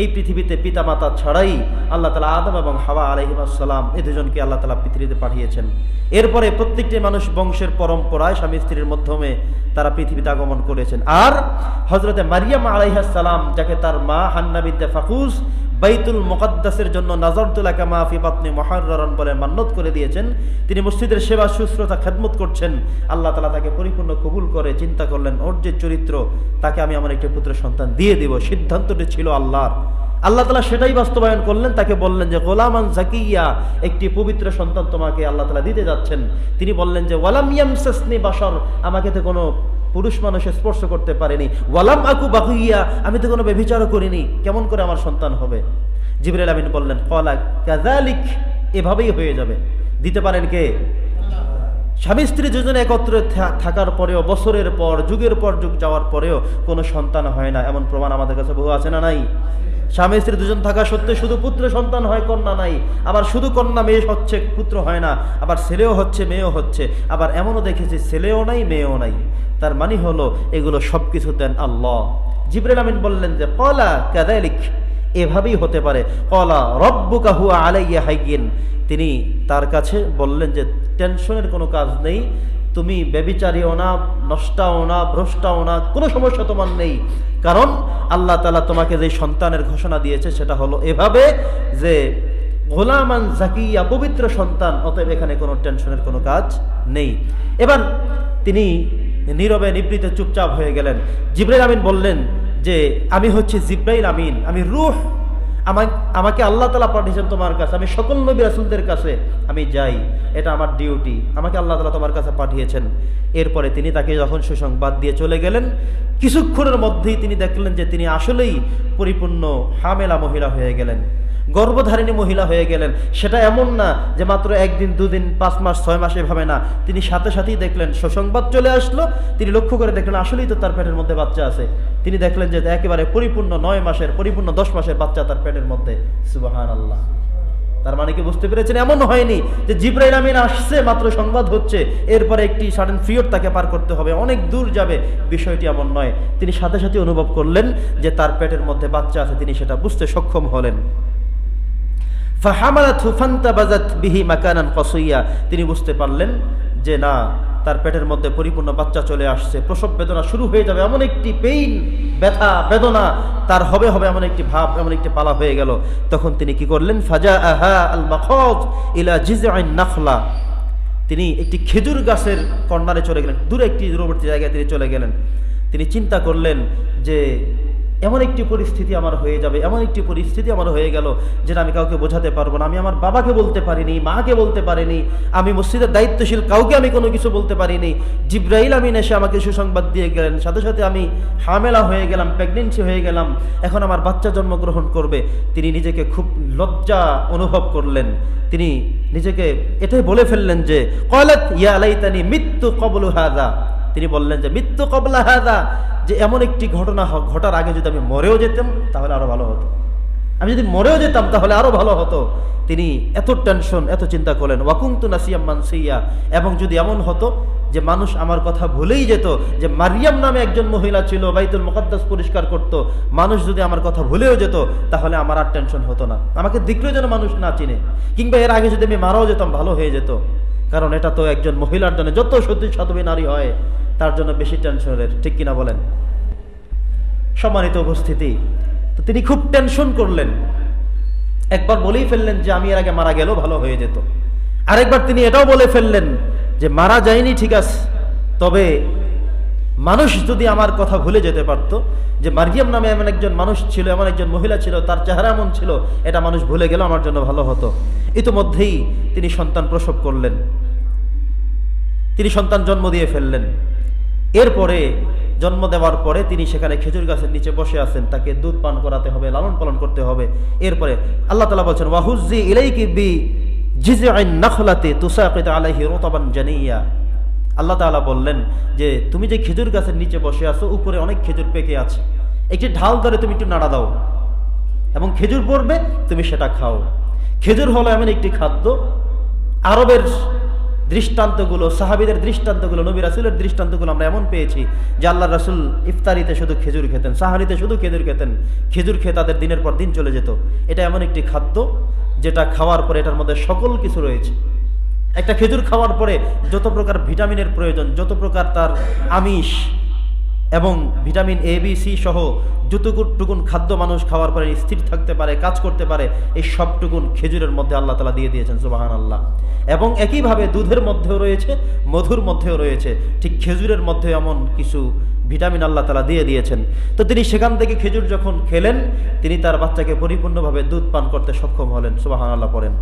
এই পৃথিবীতে পিতামাতা ছাড়াই আল্লাহ তাআলা আদম এবং হাওয়া আলাইহিস সালাম এই দুজনকে আল্লাহ তাআলা পৃথিবীতে পাঠিয়েছেন। এরপরে প্রত্যেকটি মানুষ বংশের পরম্পরায় স্বামী স্ত্রীর মাধ্যমে তারা পৃথিবীতে আগমন করেছেন। আর হযরতে মারিয়াম আলাইহিস সালাম, যাকে তার মা হান্না বিনতে ফাকুস বাইতুল মুকাদ্দাসের জন্য নাযারতু লাকা মা ফি বাতনি মুহাররারান বলে মান্নত করে দিয়েছেন, তিনি মসজিদের সেবা শুশ্রূষা খেদমত করছেন। আল্লাহ তাআলা তাকে পরিপূর্ণ কবুল করে চিন্তা করলেন, ওর যে চরিত্র, তাকে আমি আমার একটি পুত্র সন্তান দিয়ে দিব। সিদ্ধান্তটি ছিল আল্লাহর। আল্লাহ তাআলা সেটাই বাস্তবায়ন করলেন। তাকে বললেন যে গোলামান জাকিয়া, একটি পবিত্র সন্তান তোমাকে আল্লাহ তাআলা দিতে যাচ্ছেন। তিনি বললেন যে ওয়ালাম ইয়ামসাসনি বাশার, আমাকে তো কোনো পুরুষ মানুষ স্পর্শ করতে পারেনি। ওয়ালাম আকু বাগিয়া, আমি তো কোনো ব্যভিচারও করিনি, কেমন করে আমার সন্তান হবে? জিবরাইল আমিন বললেন ক্বালা কাযালিক, এভাবেই হয়ে যাবে। দিতে পারেন কে? স্বামী স্ত্রী দুজনে একত্রে থাকার পরেও, বছরের পর যুগের পর যুগ যাওয়ার পরেও কোনো সন্তান হয় না, এমন প্রমাণ আমাদের কাছে বহু আছে না নাই? স্বামী স্ত্রী দুজন থাকা সত্ত্বে শুধু পুত্র সন্তান হয়, কন্যা নাই। আবার শুধু কন্যা মেয়ে হচ্ছে, পুত্র হয় না। আবার ছেলেও হচ্ছে, মেয়েও হচ্ছে। আবার এমনও দেখেছি ছেলেও নাই, মেয়েও নাই। তার মানে হলো এগুলো সবকিছু দেন আল্লাহ। জিবরাইল আমিন বললেন যে ক্বালা কাযালিক, এভাবেই হতে পারে। ক্বালা রাব্বুকা হুয়া আলাইয়া হাইয়িন, তিনি তার কাছে বললেন যে টেনশনের কোনো কাজ নেই, তুমি ব্যভিচারীও না, নষ্টাও না, ভ্রষ্টাও না, কোনো সমস্যা তোমার নেই। কারণ আল্লাহ তাআলা তোমাকে যে সন্তানের ঘোষণা দিয়েছে সেটা হলো এভাবে যে গোলামান জাকিয়া, পবিত্র সন্তান, অতএব এখানে কোনো টেনশনের কোনো কাজ নেই। এবার তিনি নীরবে নিবৃতে চুপচাপ হয়ে গেলেন। জিবরাইল আমিন বললেন যে আমি হচ্ছে জিবরাইল আমিন, আমি রূহ, আমাকে আল্লাহ তাআলা পাঠিয়েছেন তোমার কাছে, আমি সকল নবী রাসূলদের কাছে আমি যাই, এটা আমার ডিউটি, আমাকে আল্লাহ তাআলা তোমার কাছে পাঠিয়েছেন। এরপরে তিনি তাকে যখন সুসংবাদ দিয়ে চলে গেলেন, কিছুক্ষণের মধ্যেই তিনি দেখলেন যে তিনি আসলেই পরিপূর্ণ হামেলা মহিলা হয়ে গেলেন, গর্ভধারিণী মহিলা হয়ে গেলেন। সেটা এমন না যে মাত্র একদিন, দুদিন, 5 মাস, 6 মাস, এভাবে না। তিনি সাথে সাথেই দেখলেন, সুসংবাদ চলে আসলো, তিনি লক্ষ্য করে দেখলেন আসলেই তো তার পেটের মধ্যে বাচ্চা আছে। তিনি দেখলেন যে একেবারে পরিপূর্ণ 9 মাসের, পরিপূর্ণ 10 মাসের বাচ্চা তার পেটের মধ্যে। সুবহানাল্লাহ। তার মানে কি বুঝতে পেরেছেন? এমন হয়নি যে জিবরাইল আমিন আসছে, মাত্র সংবাদ হচ্ছে, এরপরে একটি সাডেন পিরিয়ড তাকে পার করতে হবে, অনেক দূর যাবে, বিষয়টি এমন নয়। তিনি সাথে সাথে অনুভব করলেন যে তার পেটের মধ্যে বাচ্চা আছে, তিনি সেটা বুঝতে সক্ষম হলেন। ফাহামালাতহু ফান্তাবাযাত বিহি মাকানান কাসিয়া, তিনি বুঝতে পারলেন যে না, তার পেটের মধ্যে পরিপূর্ণ বাচ্চা চলে আসছে, প্রসব বেদনা শুরু হয়ে যাবে, এমন একটি পেইন, ব্যথা বেদনা তার হবে এমন একটি ভাব, এমন একটি পালা হয়ে গেল। তখন তিনি কি করলেন? ফাজাআহা আল মাখাদ ইলা জিজআইন নাখলা, তিনি একটি খেজুর গাছের কর্নারে চলে গেলেন, দূরে একটি দূরবর্তী জায়গায় তিনি চলে গেলেন। তিনি চিন্তা করলেন যে এমন একটি পরিস্থিতি আমার হয়ে যাবে, এমন একটি পরিস্থিতি আমার হয়ে গেল যেটা আমি কাউকে বোঝাতে পারবো না। আমি আমার বাবাকে বলতে পারিনি, মাকে বলতে পারিনি, আমি মসজিদের দায়িত্বশীল কাউকে আমি কোনো কিছু বলতে পারিনি। জিবরাইল আমিন এসে আমাকে সুসংবাদ দিয়ে গেলেন, সাথে সাথে আমি হামেলা হয়ে গেলাম, প্রেগনেন্সি হয়ে গেলাম, এখন আমার বাচ্চা জন্মগ্রহণ করবে। তিনি নিজেকে খুব লজ্জা অনুভব করলেন। তিনি নিজেকে এটাই বলে ফেললেন যে ক্বালাত ইয়া লাইতানি মিত্তু ক্বাবলু হাযা, তিনি বললেন যে মৃত্যু ক্বাবলা হাযা, যে এমন একটি ঘটনা ঘটার আগে যদি আমি মরেও যেতাম তাহলে আরো ভালো হতো, আমি যদি মরেও যেতাম তাহলে আরো ভালো হতো। তিনি এত টেনশন, এত চিন্তা করলেন। ওয়াকুনতু নাসিয়াম মানসিয়া, এবং যদি এমন হতো যে মানুষ আমার কথা ভুলেই যেত, যে মারিয়াম নামে একজন মহিলা ছিল, বাইতুল মুকাদ্দাস পরিষ্কার করত, মানুষ যদি আমার কথা ভুলেও যেত তাহলে আমার আর টেনশন হতো না, আমাকে দেখলেও যেন মানুষ না চিনে, কিংবা এর আগে যদি আমি মারাও যেতাম ভালো হয়ে যেত। কারণ এটা তো একজন মহিলার জন্য, যত সতী সাধবী নারী হয় তার জন্য বেশি টেনশনের, ঠিক কিনা বলেন? সম্মানিত উপস্থিতি, তো তিনি খুব টেনশন করলেন। একবার বলেই ফেললেন যে আমি এর আগে মারা গেলেও ভালো হয়ে যেত। আরেকবার তিনি এটাও বলে ফেললেন যে মারা যায়নি ঠিক আছে, তবে মানুষ যদি আমার কথা ভুলে যেতে পারতো, যে মারিয়াম নামে এমন একজন মানুষ ছিল, এমন একজন মহিলা ছিল, তার চেহারা এমন ছিল, এটা মানুষ ভুলে গেল আমার জন্য ভালো হতো। ইতিমধ্যেই তিনি সন্তান প্রসব করলেন, তিনি সন্তান জন্ম দিয়ে ফেললেন। এরপরে জন্ম দেওয়ার পরে তিনি সেখানে খেজুর গাছের নিচে বসে আছেন, তাকে দুধ পান করাতে হবে, লালন পালন করতে হবে। এরপরে আল্লাহ তাআলা বলছেন ওয়াহুজ্জি ইলাইকি বি জিজআইন নাখলাতি তুসাকিত আলাইহি রুতাবান জানিয়া, আল্লাহ তাআলা বললেন যে তুমি যে খেজুর গাছের নিচে বসে আছো, উপরে অনেক খেজুর পেকে আছে, একটি ঢাল ধরে তুমি একটু নাড়া দাও এবং খেজুর পড়বে, তুমি সেটা খাও। খেজুর হলো এমন একটি খাদ্য, আরবের দৃষ্টান্তগুলো, সাহাবীদের দৃষ্টান্তগুলো, নবী রাসূলের দৃষ্টান্তগুলো আমরা এমন পেয়েছি যে আল্লাহ রাসূল ইফতারিতে শুধু খেজুর খেতেন, সাহারিতে শুধু খেজুর খেতেন, খেজুর খেয়ে তাদের দিনের পর দিন চলে যেত। এটা এমন একটি খাদ্য যেটা খাওয়ার পরে এটার মধ্যে সকল কিছু রয়েছে। একটা খেজুর খাওয়ার পরে যত প্রকার ভিটামিনের প্রয়োজন, যত প্রকার তার আমিষ এবং ভিটামিন এ বি সি সহ যতটুকুন খাদ্য মানুষ খাওয়ার পরে স্থির থাকতে পারে, কাজ করতে পারে, এই সবটুকুন খেজুরের মধ্যে আল্লাহ তাআলা দিয়ে দিয়েছেন, সুবহানাল্লাহ। এবং একইভাবে দুধের মধ্যেও রয়েছে, মধুর মধ্যেও রয়েছে, ঠিক খেজুরের মধ্যে এমন কিছু ভিটামিন আল্লাহ তাআলা দিয়ে দিয়েছেন। তো তিনি সেখান থেকে খেজুর যখন খেলেন, তিনি তার বাচ্চাকে পরিপূর্ণভাবে দুধ পান করতে সক্ষম হলেন, সুবহানাল্লাহ পড়েন।